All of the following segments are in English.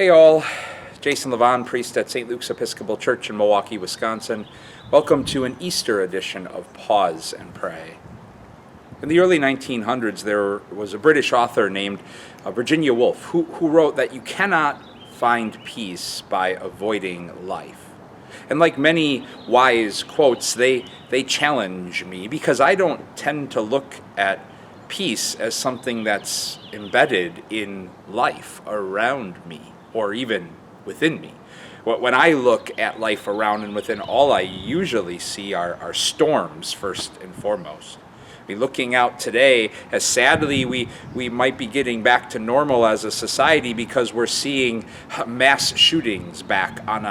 Hey all, Jason Levon, priest at St. Luke's Episcopal Church in Milwaukee, Wisconsin. Welcome to an Easter edition of Pause and Pray. In the early 1900s, there was a British author named Virginia Woolf who wrote that you cannot find peace by avoiding life. And like many wise quotes, they challenge me because I don't tend to look at peace as something that's embedded in life around me or even within me. When I look at life around and within, all I usually see are storms first and foremost. I mean, looking out today, as sadly we might be getting back to normal as a society because we're seeing mass shootings back on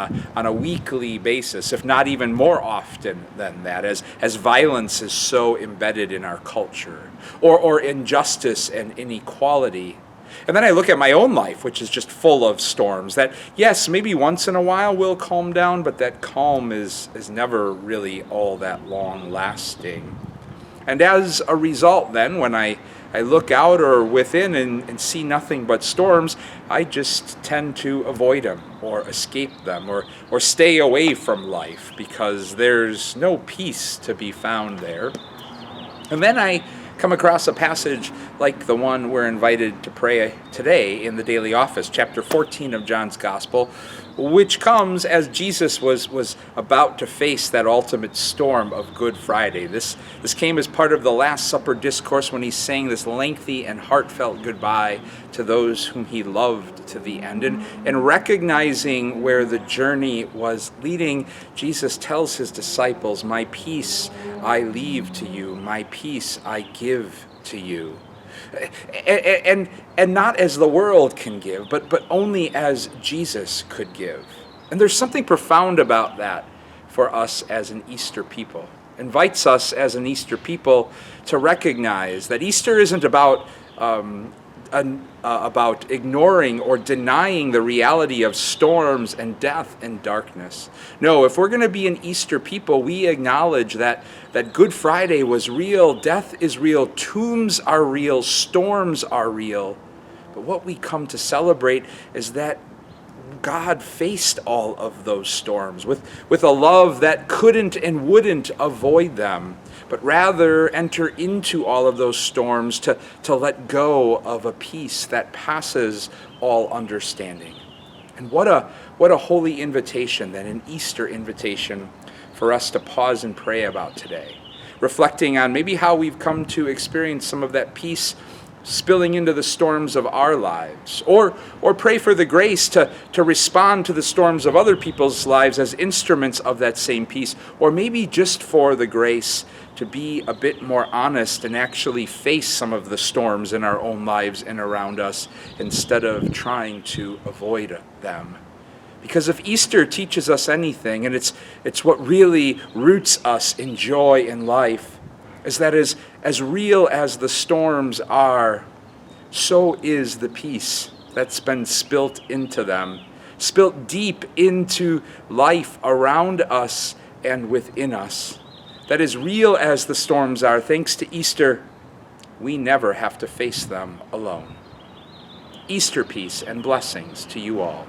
a weekly basis, if not even more often than that, as violence is so embedded in our culture, or injustice and inequality. And then I look at my own life, which is just full of storms that, yes, maybe once in a while will calm down, but that calm is never really all that long lasting. And as a result, then, when I look out or within and see nothing but storms, I just tend to avoid them or escape them or stay away from life because there's no peace to be found there. And then I come across a passage like the one we're invited to pray today in the daily office, chapter 14 of John's Gospel, which comes as Jesus was about to face that ultimate storm of Good Friday. This came as part of the Last Supper discourse when he sang this lengthy and heartfelt goodbye to those whom he loved to the end. And recognizing where the journey was leading, Jesus tells his disciples, "My peace I leave to you, my peace I give to you." And not as the world can give, but only as Jesus could give. And there's something profound about that for us as an Easter people. Invites us as an Easter people to recognize that Easter isn't about ignoring or denying the reality of storms and death and darkness. No, if we're going to be an Easter people, we acknowledge that Good Friday was real, death is real, tombs are real, storms are real. But what we come to celebrate is that God faced all of those storms with a love that couldn't and wouldn't avoid them, but rather enter into all of those storms to let go of a peace that passes all understanding. And what a holy invitation, then, an Easter invitation for us to pause and pray about today, reflecting on maybe how we've come to experience some of that peace spilling into the storms of our lives, or pray for the grace to respond to the storms of other people's lives as instruments of that same peace, or maybe just for the grace to be a bit more honest and actually face some of the storms in our own lives and around us instead of trying to avoid them. Because if Easter teaches us anything, and it's what really roots us in joy in life, is that as real as the storms are, so is the peace that's been spilt into them, spilt deep into life around us and within us. That as real as the storms are, thanks to Easter, we never have to face them alone. Easter peace and blessings to you all.